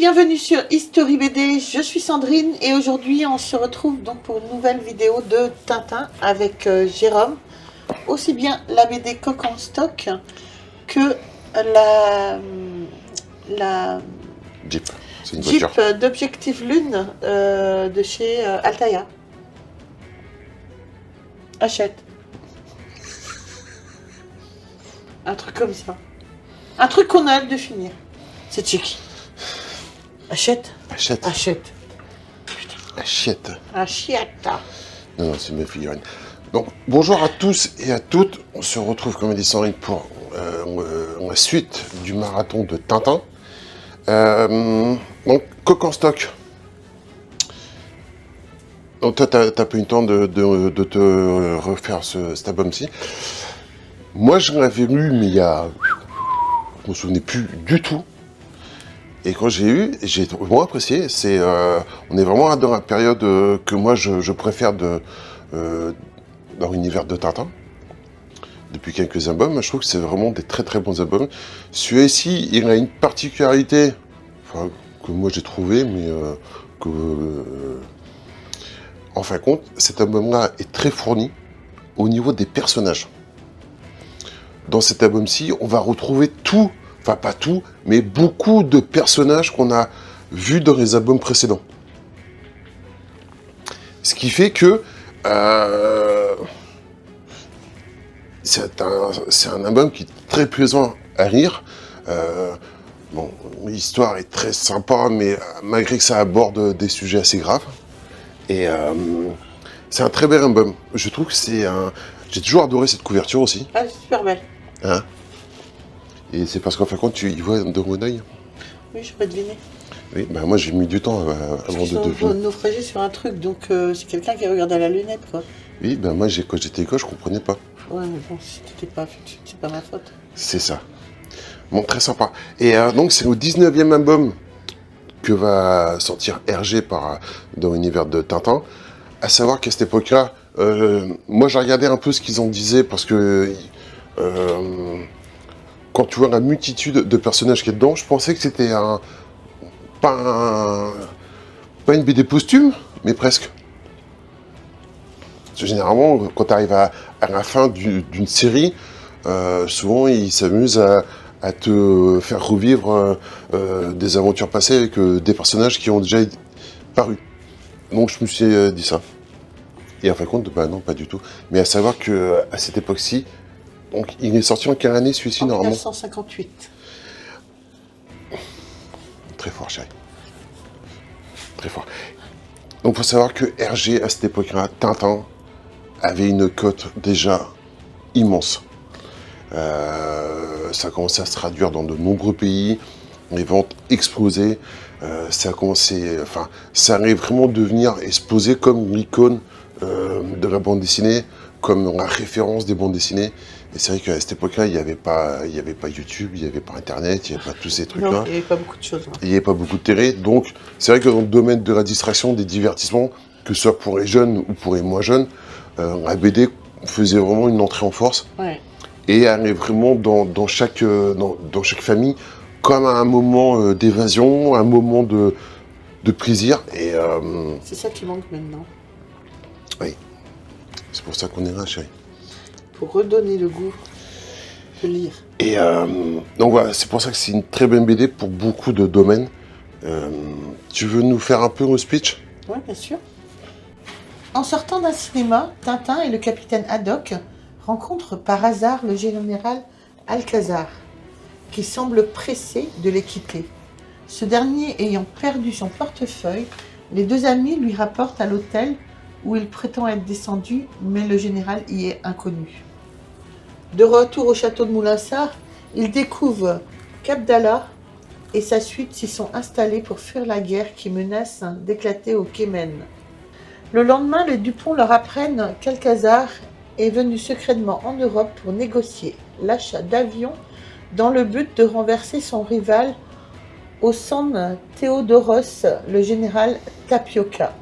bienvenue sur History BD, je suis Sandrine et aujourd'hui on se retrouve donc pour une nouvelle vidéo de Tintin avec Jérôme. Aussi bien la BD Coq en stock que la Jeep, c'est une Jeep voiture. d'Objectif Lune de chez Altaïa. Achète. Un truc comme ça. Un truc qu'on a hâte de finir. C'est chic. Achète. Achète. Achète. Achète. Achète. Non, c'est mes figurines. Donc, bonjour à tous et à toutes. On se retrouve, comme dit Sandrine, pour la suite du marathon de Tintin. Donc, Coq en stock. Donc, toi, t'as pas eu le temps de te refaire cet album-ci. Moi, je l'avais lu, mais il y a... Je me souvenais plus du tout. Et quand j'ai vraiment apprécié. On est vraiment dans la période que moi je préfère dans l'univers de Tintin. Depuis quelques albums, je trouve que c'est vraiment des très très bons albums. Celui-ci, il a une particularité, enfin, que moi j'ai trouvé, mais en fin de compte, cet album-là est très fourni au niveau des personnages. Dans cet album-ci, on va retrouver tout. Enfin, pas tout, mais beaucoup de personnages qu'on a vus dans les albums précédents. Ce qui fait que c'est un album qui est très plaisant à lire. Bon, l'histoire est très sympa, mais malgré que ça aborde des sujets assez graves. Et c'est un très bel album. Je trouve que c'est un... J'ai toujours adoré cette couverture aussi. Ah, c'est super belle. Hein? Et c'est parce qu'en fin de compte, tu y vois de mon œil. Oui, je peux deviner. Oui, bah moi j'ai mis du temps avant de deviner. Naufragé sur un truc, donc c'est quelqu'un qui regarde à la lunette, quoi. Oui, ben moi quand j'étais école, je comprenais pas. Ouais, mais bon, si t'étais pas c'est pas ma faute. C'est ça. Bon, très sympa. Et donc c'est le 19e album que va sortir Hergé dans l'univers de Tintin. À savoir qu'à cette époque-là, moi j'ai regardé un peu ce qu'ils en disaient parce que quand tu vois la multitude de personnages qui est dedans, je pensais que c'était pas une BD posthume, mais presque. Parce que généralement, quand tu arrives à la fin d'une série, souvent ils s'amusent à te faire revivre des aventures passées avec des personnages qui ont déjà paru. Donc je me suis dit ça. Et en fin de compte, bah non, pas du tout. Mais à savoir qu'à cette époque-ci, donc il est sorti en quelle année celui-ci normalement? 1958. Très fort, chérie. Très fort. Donc il faut savoir que Hergé, à cette époque-là, Tintin, avait une cote déjà immense. Ça a commencé à se traduire dans de nombreux pays, les ventes explosaient, ça a commencé, enfin, ça allait vraiment devenir et se poser comme l'icône de la bande dessinée, comme la référence des bandes dessinées. Et c'est vrai qu'à cette époque-là, il n'y avait pas YouTube, il n'y avait pas Internet, il n'y avait pas tous ces trucs-là. Non, il n'y avait pas beaucoup de choses. Hein. Il n'y avait pas beaucoup de télé. Donc, c'est vrai que dans le domaine de la distraction, des divertissements, que ce soit pour les jeunes ou pour les moins jeunes, la BD faisait vraiment une entrée en force. Ouais. Et elle est vraiment dans chaque famille comme un moment d'évasion, un moment de plaisir. Et c'est ça qui manque maintenant. oui, c'est pour ça qu'on est là, chérie. Pour redonner le goût de lire. Et donc voilà, c'est pour ça que c'est une très bonne BD pour beaucoup de domaines. Tu veux nous faire un peu le speech? Oui, bien sûr. En sortant d'un cinéma, Tintin et le capitaine Haddock rencontrent par hasard le général Alcazar, qui semble pressé de les quitter. Ce dernier ayant perdu son portefeuille, les deux amis lui rapportent à l'hôtel où il prétend être descendu, mais le général y est inconnu. De retour au château de Moulinsart, il découvre qu'Abdallah et sa suite s'y sont installés pour fuir la guerre qui menace d'éclater au Kémen. Le lendemain, les Dupont leur apprennent qu'Alcazar est venu secrètement en Europe pour négocier l'achat d'avions dans le but de renverser son rival au San Théodoros, le général Tapioca.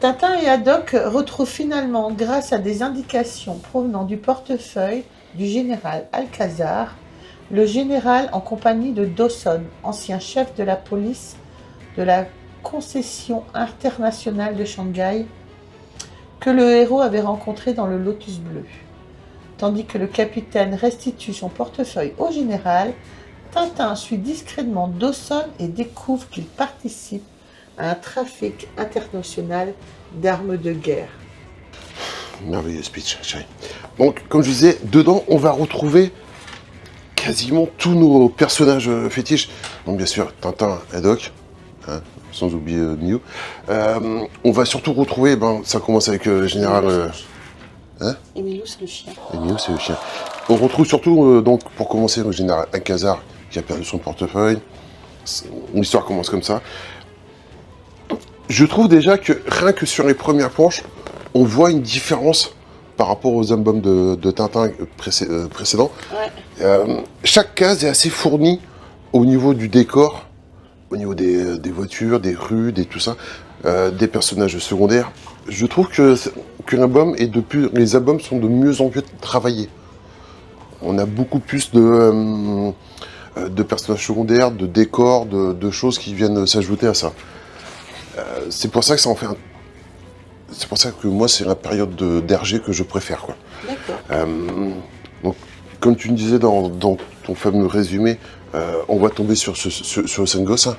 Tintin et Haddock retrouvent finalement, grâce à des indications provenant du portefeuille du général Alcazar, le général en compagnie de Dawson, ancien chef de la police de la concession internationale de Shanghai que le héros avait rencontré dans le Lotus Bleu. Tandis que le capitaine restitue son portefeuille au général, Tintin suit discrètement Dawson et découvre qu'il participe à un trafic international d'armes de guerre. Merveilleux speech, chérie. Donc, comme je disais, dedans, on va retrouver quasiment tous nos personnages fétiches. Donc, bien sûr, Tintin, Haddock, hein, sans oublier Miu. On va surtout retrouver, ça commence avec le général... Emilio, c'est le chien. Emilio, c'est le chien. On retrouve surtout, donc, pour commencer, le général Alcazar, qui a perdu son portefeuille. L'histoire commence comme ça. Je trouve déjà que, rien que sur les premières planches, on voit une différence par rapport aux albums de Tintin précédents. Ouais. Chaque case est assez fournie au niveau du décor, au niveau des voitures, des rues, tout ça, des personnages secondaires. Je trouve que les albums sont de mieux en mieux travaillés. On a beaucoup plus de personnages secondaires, de décors, de choses qui viennent s'ajouter à ça. C'est pour ça que ça en fait C'est pour ça que moi, c'est la période d'RG que je préfère, quoi. D'accord. Donc, comme tu me disais dans ton fameux résumé, on va tomber sur le sale gosse, hein,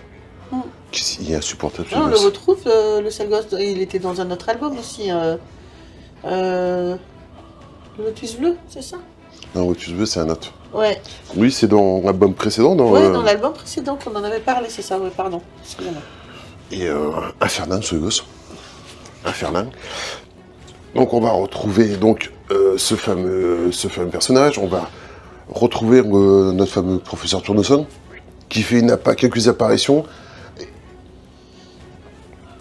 qui est insupportable. On le retrouve, le sale gosse, il était dans un autre album aussi. Lotus Bleu, c'est ça? Non, Lotus Bleu, c'est un autre. Ouais. Oui, c'est dans l'album précédent. Dans l'album précédent qu'on en avait parlé, c'est ça, ouais, pardon. Excusez-moi. Et infernal, ce gosse. Infernal. Donc on va retrouver ce fameux personnage, on va retrouver notre fameux professeur Tournesol, qui fait quelques apparitions.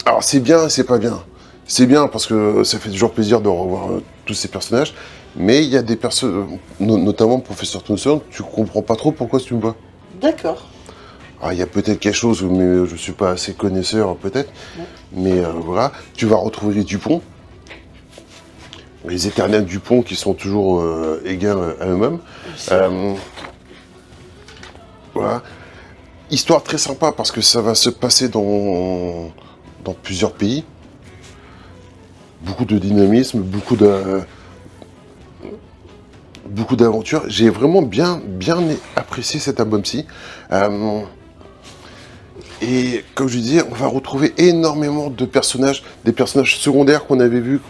Alors c'est bien et c'est pas bien. C'est bien parce que ça fait toujours plaisir de revoir tous ces personnages, mais il y a des personnes, notamment le professeur Tournesol, tu comprends pas trop pourquoi tu me vois. D'accord. Alors, il y a peut-être quelque chose, mais je ne suis pas assez connaisseur, peut-être. Ouais. Mais voilà, tu vas retrouver les Dupont. Les éternels Dupont qui sont toujours égaux à eux-mêmes. Voilà. Histoire très sympa parce que ça va se passer dans plusieurs pays. Beaucoup de dynamisme, beaucoup d'aventures. J'ai vraiment bien apprécié cet album-ci. Et comme je disais, on va retrouver énormément de personnages, des personnages secondaires qu'on avait vus.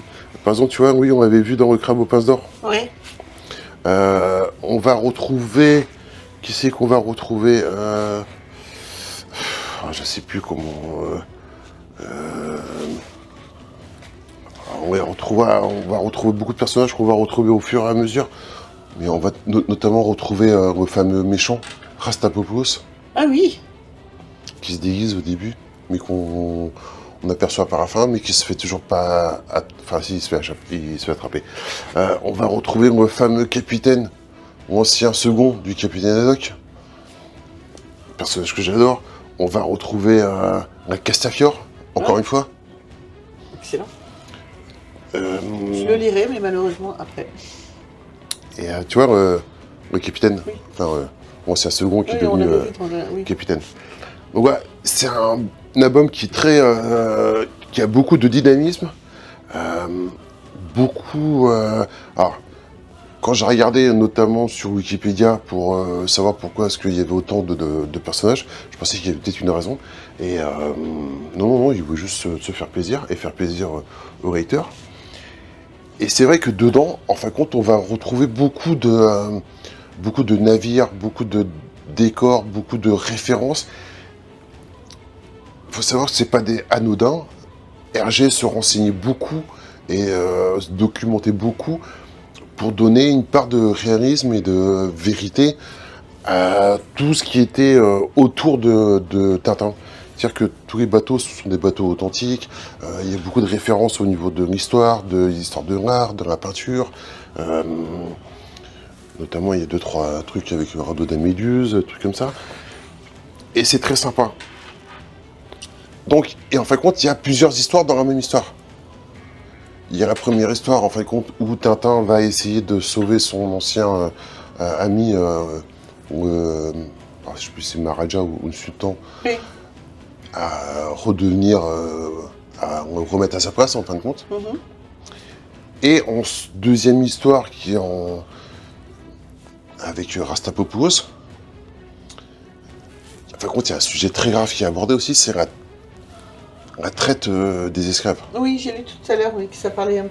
Par exemple, tu vois, oui, on avait vu dans Le Crabe aux pinces d'or. Oui. On va retrouver... Qui c'est qu'on va retrouver je sais plus comment... on va retrouver beaucoup de personnages qu'on va retrouver au fur et à mesure. Mais on va notamment retrouver le fameux méchant, Rastapopoulos. Ah oui. Qui se déguise au début, mais qu'on aperçoit par la fin, mais qui se fait toujours pas... Enfin, si, il se fait attraper. On va retrouver le fameux capitaine, l'ancien second du capitaine Haddock, personnage que j'adore. On va retrouver la Castafiore, encore une fois. Excellent. Je le lirai, mais malheureusement après. Et tu vois, le capitaine, oui. Enfin, l'ancien second qui est devenu capitaine. Donc voilà, c'est un album qui est très, qui a beaucoup de dynamisme, alors, quand j'ai regardé notamment sur Wikipédia pour savoir pourquoi est-ce qu'il y avait autant de personnages, je pensais qu'il y avait peut-être une raison. Et non, il voulait juste se faire plaisir et faire plaisir aux haters. Et c'est vrai que dedans, en fin de compte, on va retrouver beaucoup de navires, beaucoup de décors, beaucoup de références. Il faut savoir que ce n'est pas des anodins. Hergé se renseignait beaucoup et se documentait beaucoup pour donner une part de réalisme et de vérité à tout ce qui était autour de Tintin. C'est-à-dire que tous les bateaux, ce sont des bateaux authentiques, il y a beaucoup de références au niveau de l'histoire de l'art, de la peinture. Notamment, il y a 2-3 trucs avec le radeau de la Méduse, des trucs comme ça. Et c'est très sympa. Donc, et en fin de compte, il y a plusieurs histoires dans la même histoire. Il y a la première histoire, en fin de compte, où Tintin va essayer de sauver son ancien ami, je ne sais plus si c'est Maharaja ou le sultan, oui. à redevenir, à remettre à sa place en fin de compte. Mhm. Et deuxième histoire qui est avec Rastapopoulos. En fin de compte, il y a un sujet très grave qui est abordé aussi, c'est la traite des esclaves. Oui, j'ai lu tout à l'heure oui, que ça parlait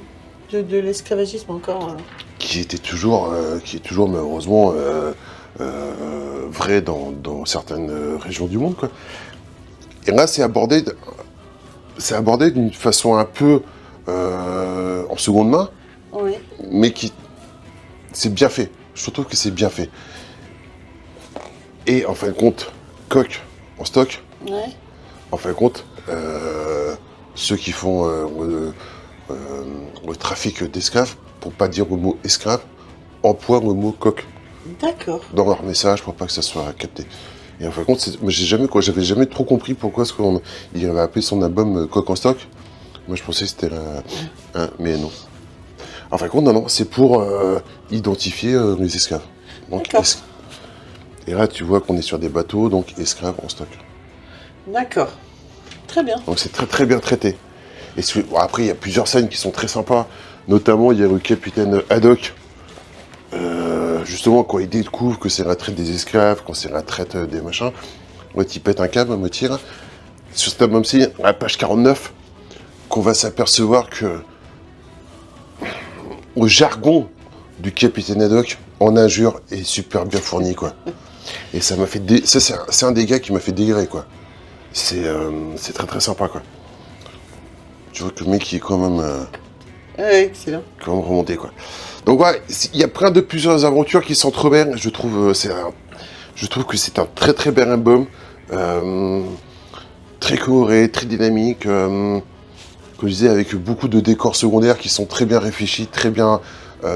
de l'esclavagisme encore. Qui est toujours malheureusement vrai dans certaines régions du monde, quoi. Et là, c'est abordé d'une façon un peu en seconde main, Oui. mais c'est bien fait. Je trouve que c'est bien fait. Et en fin de compte, coq en stock, Ouais. en fin de compte, ceux qui font le trafic d'esclaves, pour pas dire le mot esclave, emploient le mot coq D'accord. dans leur message pour pas que ça soit capté. Et en fin de compte, moi j'avais jamais trop compris pourquoi il avait appelé son album Coq en stock. Moi je pensais que c'était mais non. En fin de compte, non, c'est pour identifier les esclaves. Donc, D'accord. et là tu vois qu'on est sur des bateaux, donc esclaves en stock. D'accord. Très bien. Donc c'est très très bien traité. Et bon, après il y a plusieurs scènes qui sont très sympas, notamment il y a le capitaine Haddock. Justement, quand il découvre que c'est la traite des esclaves, quand c'est la traite des machins, il pète un câble, me tire. Sur cet album-ci, à la page 49, qu'on va s'apercevoir que le jargon du capitaine Haddock en injure est super bien fourni, quoi. Et ça m'a fait... C'est un des gars qui m'a fait délirer, quoi. C'est très très sympa, quoi. Tu vois que le mec, il est quand même Excellent. remonté, quoi. Donc voilà, il y a plein de plusieurs aventures qui s'entremêlent. Je trouve que c'est un très très bel album, très coloré, très dynamique, comme je disais, avec beaucoup de décors secondaires qui sont très bien réfléchis, très bien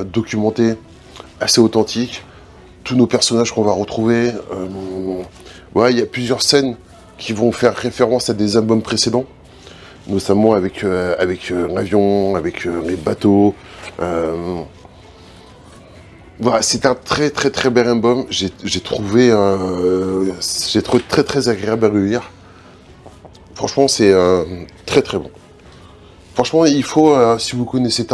documentés, assez authentiques. Tous nos personnages qu'on va retrouver. Voilà, il y a plusieurs scènes qui vont faire référence à des albums précédents, notamment avec l'avion, avec les bateaux. Voilà, c'est un très très très bel album. J'ai trouvé très très agréable à lire. Franchement, c'est très très bon. Franchement, il faut, si vous connaissez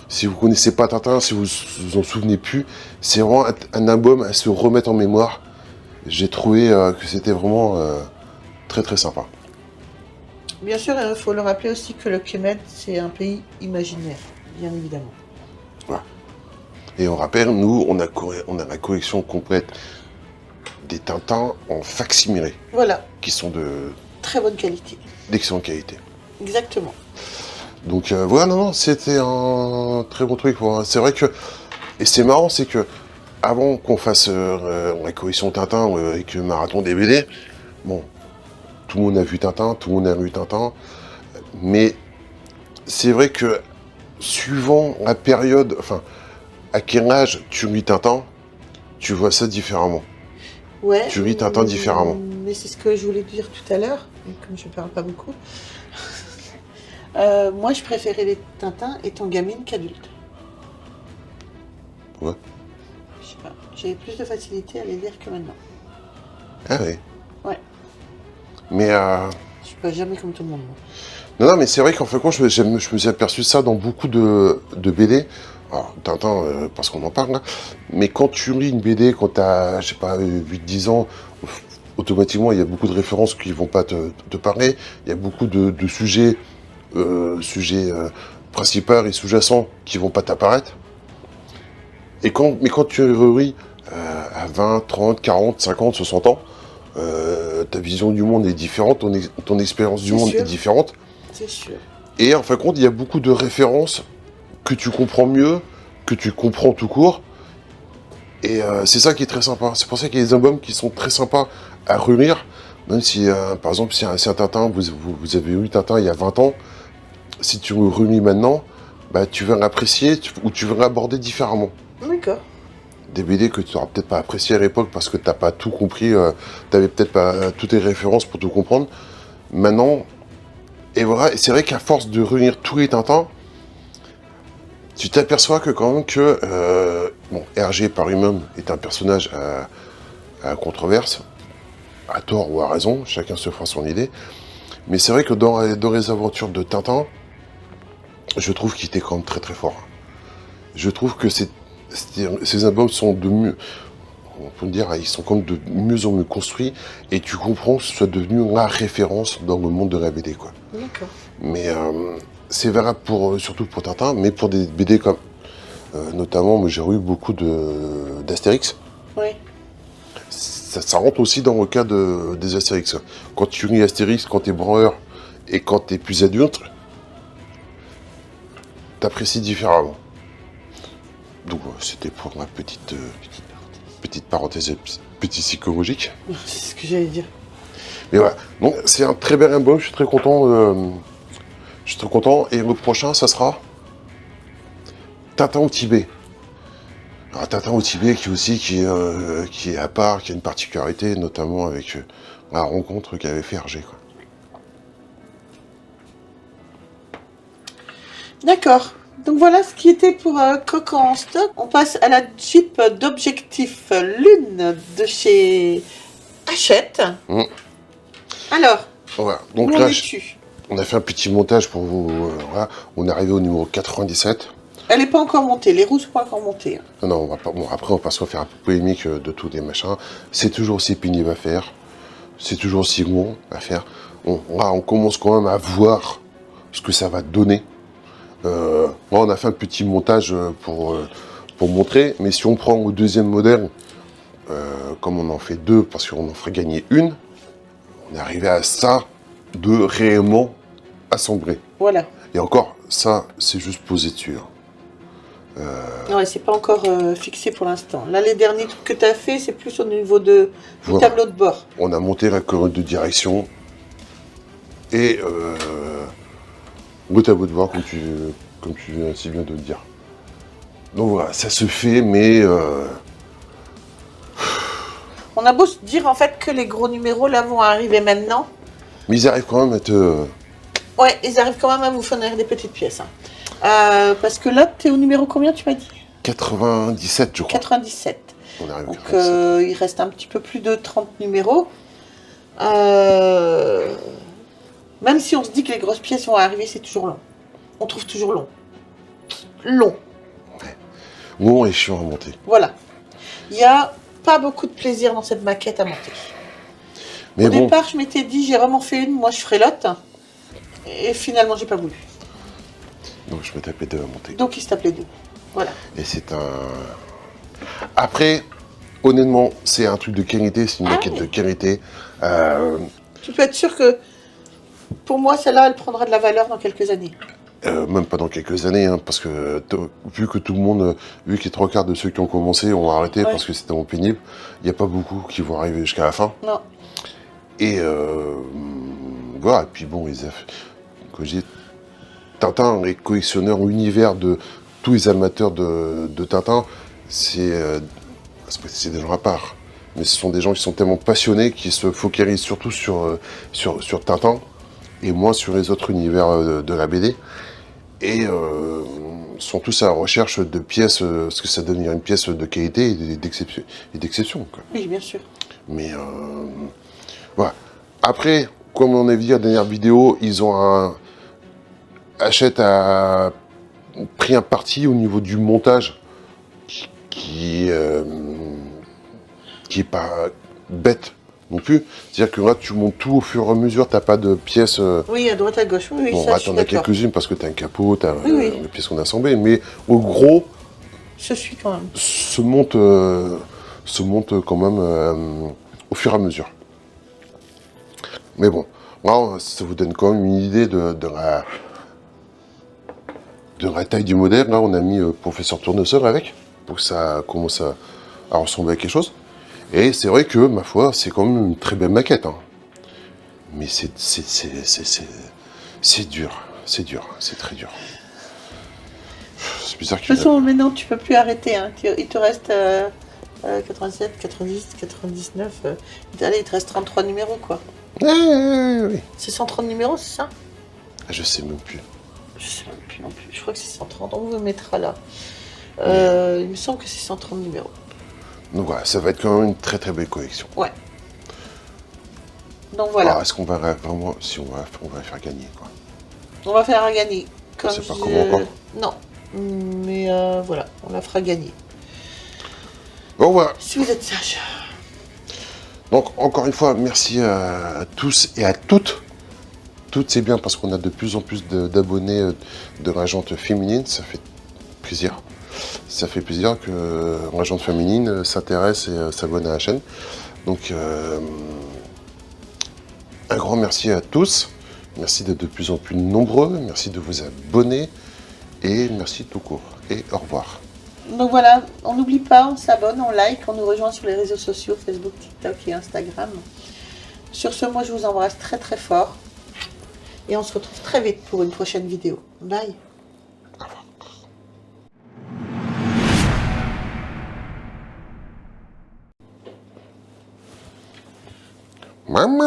si vous connaissez pas Tintin, si vous vous en souvenez plus, c'est vraiment un album à se remettre en mémoire. J'ai trouvé que c'était vraiment très très sympa. Bien sûr, il faut le rappeler aussi que le Kemet, c'est un pays imaginaire, bien évidemment. Voilà. Et on rappelle, nous, on a la collection complète des Tintins en facsimilé, Voilà, qui sont très bonne qualité. d'excellente qualité. Exactement. Donc voilà, non, c'était un très bon truc. C'est vrai que, et c'est marrant, c'est que avant qu'on fasse la collection Tintin avec le marathon des BD, bon, tout le monde a vu Tintin, tout le monde a lu Tintin, mais c'est vrai que suivant la période, enfin, à quel âge tu lis Tintin, tu vois ça différemment. Ouais. Tu lis Tintin différemment. Mais c'est ce que je voulais dire tout à l'heure, et comme je parle pas beaucoup. Moi, je préférais les Tintins étant gamine qu'adulte. Ouais. Je sais pas. J'avais plus de facilité à les lire que maintenant. Ah oui. Ouais. Mais Je suis pas jamais comme tout le monde. Moi. non, mais c'est vrai qu'en fin de compte, je me suis aperçu ça dans beaucoup de BD. Alors, Tintin, parce qu'on en parle, là. Mais quand tu lis une BD, quand t'as, je sais pas, 8-10 ans, automatiquement, il y a beaucoup de références qui vont pas te parler. Il y a beaucoup de sujets principaux et sous-jacents qui vont pas t'apparaître. Mais quand tu relis à 20, 30, 40, 50, 60 ans, ta vision du monde est différente, ton expérience du monde est différente. C'est sûr. Et en fin de compte, il y a beaucoup de références que tu comprends mieux, que tu comprends tout court. Et c'est ça qui est très sympa. C'est pour ça qu'il y a des albums qui sont très sympas à relire. Même si, par exemple, si un Tintin, vous avez lu Tintin il y a 20 ans, si tu le relis maintenant, bah, tu vas l'apprécier ou tu vas l'aborder différemment. D'accord. Des BD que tu n'auras peut-être pas apprécié à l'époque parce que tu n'as pas tout compris, tu n'avais peut-être pas toutes les références pour tout comprendre. Maintenant, et voilà, et c'est vrai qu'à force de relire tous les Tintins, tu t'aperçois que quand même que bon, Hergé par lui-même est un personnage à controverse. à tort ou à raison, chacun se fera son idée. Mais c'est vrai que dans les aventures de Tintin, je trouve qu'il était quand même très très fort. Je trouve que ces albums sont de mieux, on peut dire, ils sont quand même de mieux en mieux construits, et tu comprends que ce soit devenu la référence dans le monde de la BD, quoi. D'accord. Mais c'est valable surtout pour Tintin, mais pour des BD comme, notamment, moi, j'ai eu beaucoup d'Astérix. Oui. Ça rentre aussi dans le cas des Astérix. Quand tu lis Astérix, quand t'es branleur, et quand t'es plus adulte, t'apprécies différemment. Donc c'était pour ma petite parenthèse petit psychologique. C'est ce que j'allais dire. Mais voilà, donc c'est un très bel album, je suis très content. Je suis très content. Et le prochain, ça sera Tintin au Tibet. Alors, Tintin au Tibet qui est à part, qui a une particularité, notamment avec la rencontre qu'avait fait Hergé, quoi. D'accord. Donc voilà ce qui était pour Coq en stock. On passe à la Jeep d'objectif Lune de chez Hachette. Alors, Voilà. Donc où là, en es-tu? on a fait un petit montage pour vous. Voilà. On est arrivé au numéro 97. Elle n'est pas encore montée, les roues ne sont pas encore montées. Non, non, on va pas. Bon, après, on va pas se refaire un peu polémique de tous les machins. C'est toujours aussi pénible à faire. C'est toujours aussi long à faire. Là, on commence quand même à voir ce que ça va donner. Là, on a fait un petit montage pour montrer. Mais si on prend le deuxième modèle, comme on en fait deux, parce qu'on en ferait gagner une, on est arrivé à ça de réellement assemblé. Voilà. Et encore, ça, c'est juste posé dessus. Ouais, c'est pas encore fixé pour l'instant. Là, les derniers trucs que tu as fait, c'est plus au niveau du Voilà. tableau de bord. On a monté la colonne de direction et le tableau de bord, comme tu viens si bien de le dire. Donc voilà, ça se fait, mais On a beau se dire en fait que les gros numéros là vont arriver maintenant. ils arrivent quand même à te... Ouais, ils arrivent quand même à vous fournir des petites pièces. Hein. Parce que là, tu es au numéro combien, tu m'as dit? 97, je crois. 97. On arrive à Donc 97. il reste un petit peu plus de 30 numéros. Même si on se dit que les grosses pièces vont arriver, c'est toujours long. On trouve toujours long. Long. Long et chiant à monter. Voilà. Il n'y a pas beaucoup de plaisir dans cette maquette à monter. Mais Au bon, départ, je m'étais dit, j'ai vraiment fait une, moi je ferai l'autre. Et finalement, j'ai pas voulu. donc je me tapais deux à monter. Donc il se tape les deux. Voilà. Et c'est un... Après, honnêtement, c'est un truc de qualité, c'est une maquette de qualité. Tu peux être sûr que pour moi, celle-là, elle prendra de la valeur dans quelques années. Même pas dans quelques années, hein, parce que vu que tout le monde, vu que les trois quarts de ceux qui ont commencé ont arrêté parce que c'était tellement pénible, il n'y a pas beaucoup qui vont arriver jusqu'à la fin. Non. Et voilà, et puis bon, comme je dis, Tintin, les collectionneurs, l'univers de tous les amateurs de Tintin, c'est des gens à part. Mais ce sont des gens qui sont tellement passionnés, qui se focalisent surtout sur Tintin, et moins sur les autres univers de la BD. Et sont tous à la recherche de pièces, parce que ça devient une pièce de qualité et d'exception. Quoi. Oui, bien sûr. Mais voilà. Après, comme on a vu à la dernière vidéo, ils ont Hachette a pris un parti au niveau du montage qui est pas bête non plus. C'est-à-dire que là, tu montes tout au fur et à mesure, t'as pas de pièces... Oui, à droite, à gauche. Oui, bon, ça, là, je suis t'en as d'accord. quelques-unes parce que t'as un capot, t'as Oui. les pièces qu'on a assemblées, mais au gros, Je suis quand même. se monte quand même au fur et à mesure. Mais bon, là, ça vous donne quand même une idée de la taille du modèle. Là, on a mis Professeur Tournesol avec, pour que ça commence à ressembler à quelque chose. Et c'est vrai que, ma foi, c'est quand même une très belle maquette. Hein. Mais c'est dur, c'est très dur. C'est bizarre De qu'il toute façon, maintenant, tu peux plus arrêter. Hein. Il te reste 87, 90, 99. Allez, il te reste 33 numéros, quoi. Oui. C'est 130 numéros, c'est ça? Je sais même plus. Je sais même plus non plus. Je crois que c'est 130. On vous le mettra là. Il me semble que c'est 130 numéros. Donc voilà, ça va être quand même une très très belle collection. Ouais. Donc voilà. Alors, est-ce qu'on va vraiment, si on va faire gagner, quoi. On va faire gagner. On sait pas comment encore. Non. Mais voilà, on la fera gagner. Bon, voilà. Si vous êtes sage. Donc, encore une fois, merci à tous et à toutes. Toutes, c'est bien parce qu'on a de plus en plus d'abonnés de Rageantes féminines. Ça fait plaisir. Ça fait plaisir que Rageantes féminines s'intéresse et s'abonne à la chaîne. Donc, un grand merci à tous. Merci d'être de plus en plus nombreux. Merci de vous abonner. Et merci tout court. Et au revoir. Donc voilà, on n'oublie pas, on s'abonne, on like, on nous rejoint sur les réseaux sociaux, Facebook, TikTok et Instagram. Sur ce, moi je vous embrasse très très fort. Et on se retrouve très vite pour une prochaine vidéo. Bye. Maman.